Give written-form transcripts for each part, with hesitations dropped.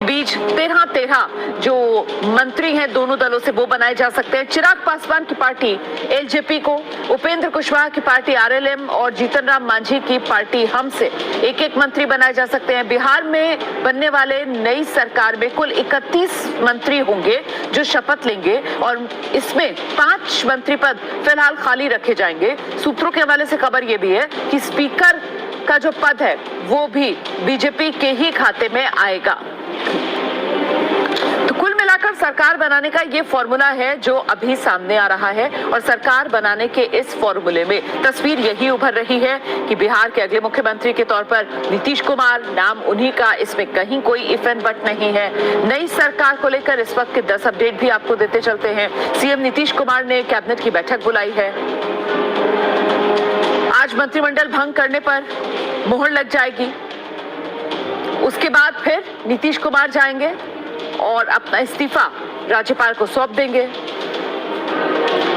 बीच 13 जो मंत्री हैं दोनों दलों से वो बनाए जा सकते हैं। चिराग पासवान की पार्टी एलजेपी को, उपेंद्र कुशवाहा की पार्टी आरएलएम और जीतन राम मांझी की पार्टी हम से एक एक मंत्री बनाए जा सकते हैं। बिहार में बनने वाले नई सरकार में कुल 31 मंत्री होंगे जो शपथ लेंगे और इसमें 5 मंत्री पद फिलहाल खाली रखे जाएंगे। सूत्रों के हवाले से खबर यह भी है कि स्पीकर का जो पद है वो भी बीजेपी के ही खाते में आएगा। तो कुल मिलाकर सरकार बनाने का ये फॉर्मूला है जो अभी सामने आ रहा है और सरकार बनाने के इस फॉर्मूले में तस्वीर यही उभर रही है कि बिहार के अगले मुख्यमंत्री के तौर पर नीतीश कुमार नाम उन्हीं का, इसमें कहीं कोई इफ एंड बट नहीं है। नई सरकार को लेकर इस वक्त के 10 अपडेट भी आपको देते चलते हैं। सीएम नीतीश कुमार ने कैबिनेट की बैठक बुलाई है। आज मंत्रिमंडल भंग करने पर मुहर लग जाएगी। उसके बाद फिर नीतीश कुमार जाएंगे और अपना इस्तीफा राज्यपाल को सौंप देंगे।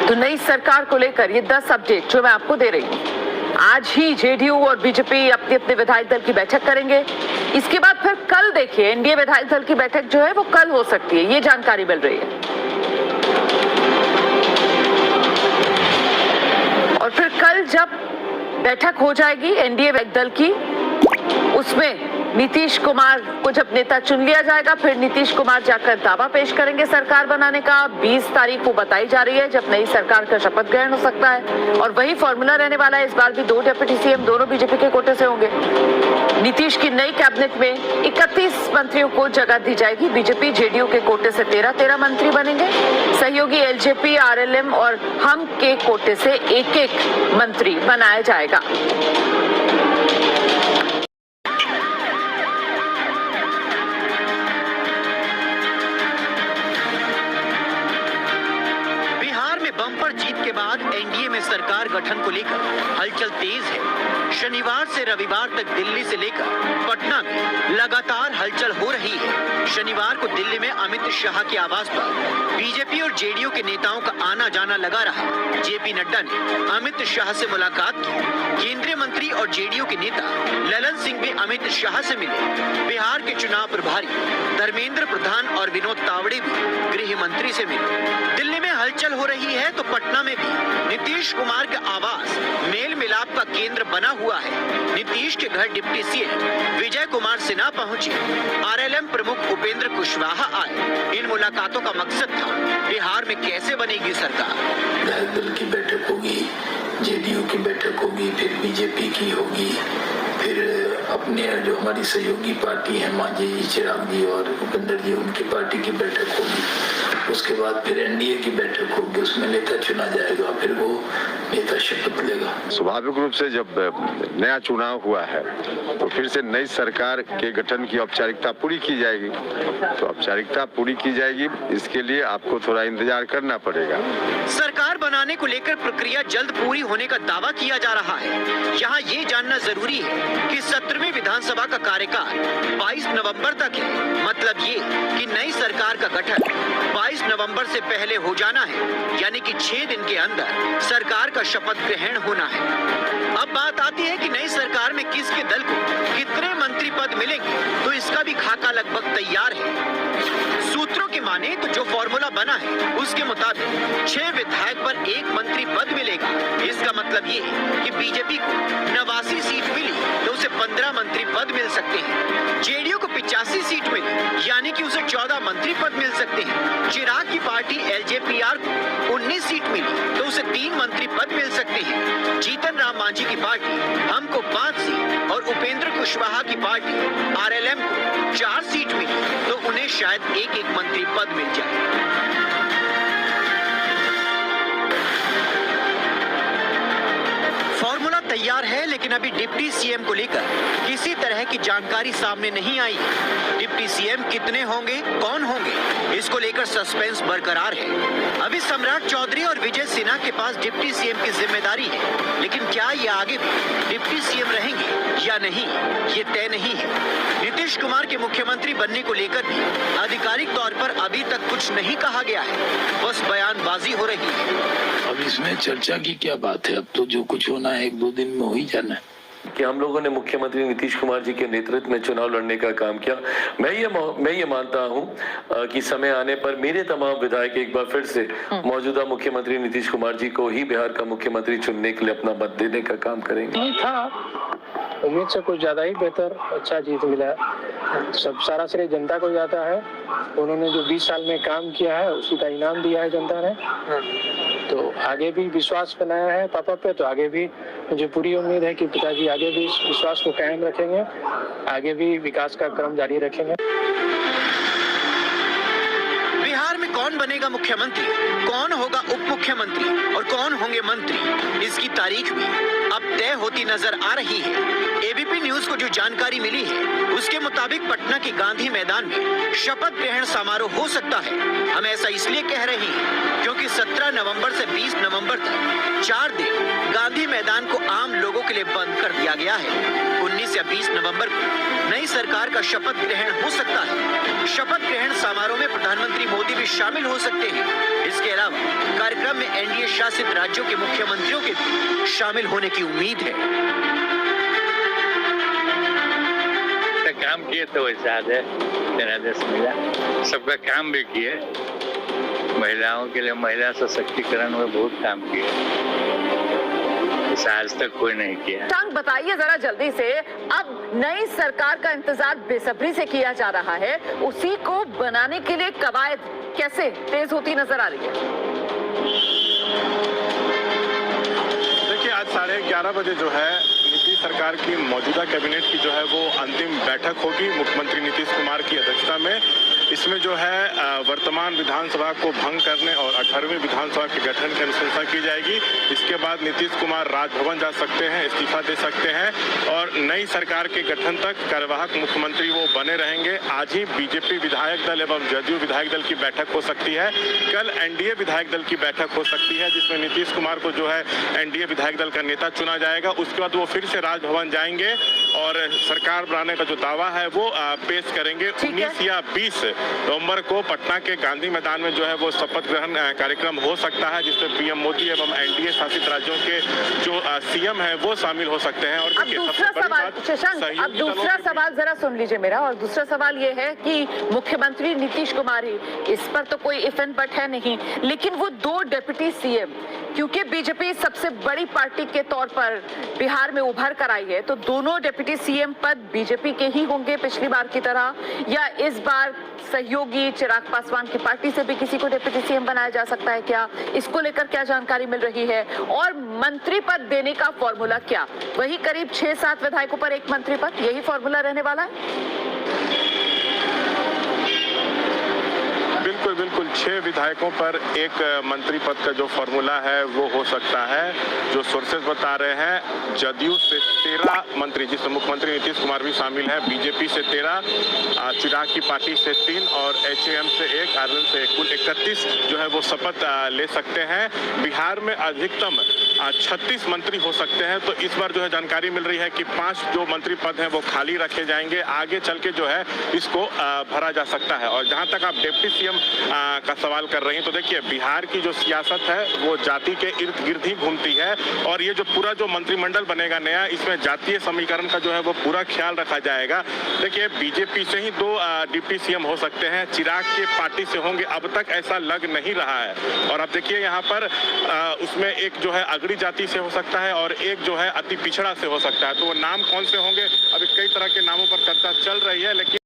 तो नई सरकार को लेकर ये 10 अपडेट जो मैं आपको दे रही हूँ। आज ही जेडीयू और बीजेपी अपने अपने विधायक दल की बैठक करेंगे। इसके बाद फिर कल देखिए एनडीए विधायक दल की बैठक जो है वो कल हो सकती है, ये जानकारी मिल रही है। और फिर कल जब बैठक हो जाएगी एनडीए विधायक दल की, उसमें नीतीश कुमार को जब नेता चुन लिया जाएगा फिर नीतीश कुमार जाकर दावा पेश करेंगे सरकार बनाने का। 20 तारीख को बताई जा रही है जब नई सरकार का शपथ ग्रहण हो सकता है और वही फॉर्मूला रहने वाला है। इस बार भी 2 डिप्टी सीएम दोनों बीजेपी के कोटे से होंगे। नीतीश की नई कैबिनेट में 31 मंत्रियों को जगह दी जाएगी। बीजेपी जेडीयू के कोटे से 13 मंत्री बनेंगे। सहयोगी एलजेपी, आरएलएम और हम के कोटे से एक एक मंत्री बनाया जाएगा। बम्पर जीत के बाद एनडीए में सरकार गठन को लेकर हलचल तेज है। शनिवार से रविवार तक दिल्ली से लेकर पटना में लगातार हलचल हो रही है। शनिवार को दिल्ली में अमित शाह के आवास पर बीजेपी और जेडीयू के नेताओं का आना जाना लगा रहा। जेपी नड्डा ने अमित शाह से मुलाकात की। केंद्रीय मंत्री और जेडीयू के नेता ललन सिंह भी अमित शाह से मिले। बिहार के चुनाव प्रभारी धर्मेंद्र प्रधान और विनोद तावड़े भी गृह मंत्री से मिले। दिल्ली में हलचल हो रही है तो पटना में भी नीतीश कुमार का आवास मेल मिलाप का केंद्र बना हुआ है। नीतीश के घर डिप्टी सीएम विजय कुमार सिन्हा पहुंचे। आरएलएम प्रमुख उपेंद्र कुशवाहा आए। इन मुलाकातों का मकसद था बिहार में कैसे बनेगी सरकार। विधायक दल की बैठक होगी, जेडीयू की बैठक होगी, फिर बीजेपी की होगी, फिर अपने जो हमारी सहयोगी पार्टी है मांझी जी, चिराग जी और उपेंद्र जी, उनकी पार्टी की बैठक होगी। उसके बाद फिर एनडीए की बैठक होगी, उसमें नेता चुना जाएगा, फिर वो नेता शपथ लेगा। स्वाभाविक रूप से जब नया चुनाव हुआ है तो फिर से नई सरकार के गठन की औपचारिकता पूरी की जाएगी। तो औपचारिकता पूरी की जाएगी, इसके लिए आपको थोड़ा इंतजार करना पड़ेगा। सरकार बनाने को लेकर प्रक्रिया जल्द पूरी होने का दावा किया जा रहा है। यहाँ ये जानना जरूरी है कि 17वीं विधानसभा का कार्यकाल 22 नवंबर तक है। मतलब ये कि नई सरकार का गठन 22 नवंबर से पहले हो जाना है, यानी कि 6 दिन के अंदर सरकार का शपथ ग्रहण होना है। अब बात आती है कि नई सरकार में किसके दल को कितने मंत्री पद मिलेंगे, तो इसका भी खाका लगभग तैयार है। सूत्रों की माने तो जो फॉर्मूला बना है उसके मुताबिक 6 विधायक पर 1 मंत्री पद मिलेगा। इसका मतलब ये है कि बीजेपी को 89 सीट मिली तो उसे 15 मंत्री पद मिल सकते हैं। जेडीयू को 85 सीट मिली, यानी कि उसे 14 मंत्री पद मिल सकते हैं। चिराग की पार्टी एलजेपीआर को 19 सीट मिली तो उसे 3 मंत्री पद मिल सकते हैं। जीतन राम मांझी की पार्टी हमको 5 सीट और उपेंद्र कुशवाहा की पार्टी आरएलएम को 4 सीट मिली तो उन्हें शायद एक मंत्री पद मिल जाए। फॉर्मूला तैयार है, लेकिन अभी डिप्टी सीएम को लेकर किसी तरह की जानकारी सामने नहीं आई। डिप्टी सीएम कितने होंगे, कौन होंगे, इसको लेकर सस्पेंस बरकरार है। अभी सम्राट चौधरी और विजय सिन्हा के पास डिप्टी सीएम की जिम्मेदारी है, लेकिन क्या ये आगे भी डिप्टी सीएम रहेंगे या नहीं, ये तय नहीं है। नीतीश कुमार के मुख्यमंत्री बनने को लेकर भी आधिकारिक तौर पर अभी तक कुछ नहीं कहा गया है, बस बयानबाजी हो रही है। अब इसमें चर्चा की क्या बात है, अब तो जो कुछ होना है 1-2 दिन में हो ही जाना है। कि हम लोगों ने मुख्यमंत्री नीतीश कुमार जी के नेतृत्व में चुनाव लड़ने का काम किया। मैं ये मानता हूं कि समय आने पर मेरे तमाम विधायक एक बार फिर से मौजूदा मुख्यमंत्री नीतीश कुमार जी को ही बिहार का मुख्यमंत्री चुनने के लिए अपना मत देने का काम करेंगे। नहीं था, उम्मीद से कुछ ज्यादा ही बेहतर अच्छा जीत मिला। सब सारा श्रेय जनता को जाता है, उन्होंने जो 20 साल में काम किया है उसी का इनाम दिया है जनता ने। तो आगे भी विश्वास बनाया है पापा पे, तो आगे भी मुझे पूरी उम्मीद है कि पिताजी आगे भी इस विश्वास को कायम रखेंगे, आगे भी विकास का क्रम जारी रखेंगे। बिहार में कौन बनेगा मुख्यमंत्री, कौन होगा उप मुख्यमंत्री और कौन होंगे मंत्री, इसकी तारीख भी अब तय होती नजर आ रही है। एबीपी न्यूज को जो जानकारी मिली है उसके मुताबिक पटना के गांधी मैदान में शपथ ग्रहण समारोह हो सकता है। हम ऐसा इसलिए कह रहे हैं क्योंकि 17 नवंबर से 20 नवंबर तक 4 दिन गांधी मैदान को आम लोगों के लिए बंद कर दिया गया है। 19 या 20 नवंबर को नई सरकार का शपथ ग्रहण हो सकता है। शपथ ग्रहण समारोह में प्रधानमंत्री मोदी भी शामिल हो सकते हैं। इसके अलावा कार्यक्रम में एनडीए शासित राज्यों के मुख्यमंत्रियों के भी शामिल होने की उम्मीद है। काम किए तो वैसे जनादेश मिला, सबका काम भी किए, महिलाओं के लिए महिला सशक्तिकरण में बहुत काम किए, आज तक कोई नहीं किया। टांग बताइए जरा जल्दी से, अब नई सरकार का इंतजार बेसब्री से किया जा रहा है, उसी को बनाने के लिए कवायद कैसे तेज होती नजर आ रही है? देखिए, आज 11:30 बजे जो है नीतीश सरकार की मौजूदा कैबिनेट की जो है वो अंतिम बैठक होगी मुख्यमंत्री नीतीश कुमार की अध्यक्षता में। इसमें जो है वर्तमान विधानसभा को भंग करने और 18वीं विधानसभा के गठन की अनुशंसा की जाएगी। इसके बाद नीतीश कुमार राजभवन जा सकते हैं, इस्तीफा दे सकते हैं और नई सरकार के गठन तक कार्यवाहक मुख्यमंत्री वो बने रहेंगे। आज ही बीजेपी विधायक दल एवं जदयू विधायक दल की बैठक हो सकती है। कल एनडीए विधायक दल की बैठक हो सकती है, जिसमें नीतीश कुमार को जो है एनडीए विधायक दल का नेता चुना जाएगा। उसके बाद वो फिर से राजभवन जाएंगे और सरकार बनाने का जो दावा है वो पेश करेंगे। 19 या 20 नवंबर को पटना के गांधी मैदान में जो है वो शपथ ग्रहण कार्यक्रम हो सकता है, जिसमें पीएम मोदी एवं एनडीए शासित राज्यों के जो सीएम हैं वो शामिल हो सकते हैं। और अब दूसरा सवाल शशांक, अब दूसरा सवाल जरा सुन लीजिए मेरा, और दूसरा सवाल ये है कि मुख्यमंत्री नीतीश कुमार ही, इस पर तो कोई इफ एंड बट है नहीं, लेकिन वो 2 डिप्टी सीएम, क्योंकि बीजेपी सबसे बड़ी पार्टी के तौर पर बिहार में उभर कर आई है, तो दोनों डिप्टी सीएम पद बीजेपी के ही होंगे पिछली बार की तरह, या इस बार सहयोगी चिराग पासवान की पार्टी से भी किसी को डिप्टी सीएम बनाया जा सकता है क्या? इसको लेकर क्या जानकारी मिल रही है? और मंत्री पद देने का फॉर्मूला क्या? वही करीब 6-7 विधायकों पर एक मंत्री पद, यही फॉर्मूला रहने वाला है? बिल्कुल 6 विधायकों पर एक मंत्री पद का जो फॉर्मूला है वो हो सकता है। जो सोर्सेज बता रहे हैं, जदयू से 13 मंत्री, जिसमें मुख्यमंत्री नीतीश कुमार भी शामिल है, बीजेपी से 13, चिराग की पार्टी से 3 और एचएएम से 1, आरएलएल से 1, कुल 31 जो है वो शपथ ले सकते हैं। बिहार में अधिकतम 36 मंत्री हो सकते हैं। तो इस बार जो है जानकारी मिल रही है कि 5 जो मंत्री पद हैं वो खाली रखे जाएंगे, आगे चल के जो है इसको भरा जा सकता है। और जहां तक आप डिप्टी सीएम का सवाल कर रही हैं, तो देखिए बिहार की जो सियासत है वो जाति के इर्द गिर्द ही घूमती है और ये जो पूरा जो मंत्रिमंडल बनेगा नया, इसमें जातीय समीकरण का जो है वो पूरा ख्याल रखा जाएगा। देखिए बीजेपी से ही 2 डिप्टी सीएम हो सकते हैं, चिराग की पार्टी से होंगे, अब तक ऐसा लग नहीं रहा है। और अब देखिए यहाँ पर उसमें एक जो है अगड़ी जाति से हो सकता है और एक जो है अति पिछड़ा से हो सकता है। तो वो नाम कौन से होंगे, अभी कई तरह के नामों पर चर्चा चल रही है, लेकिन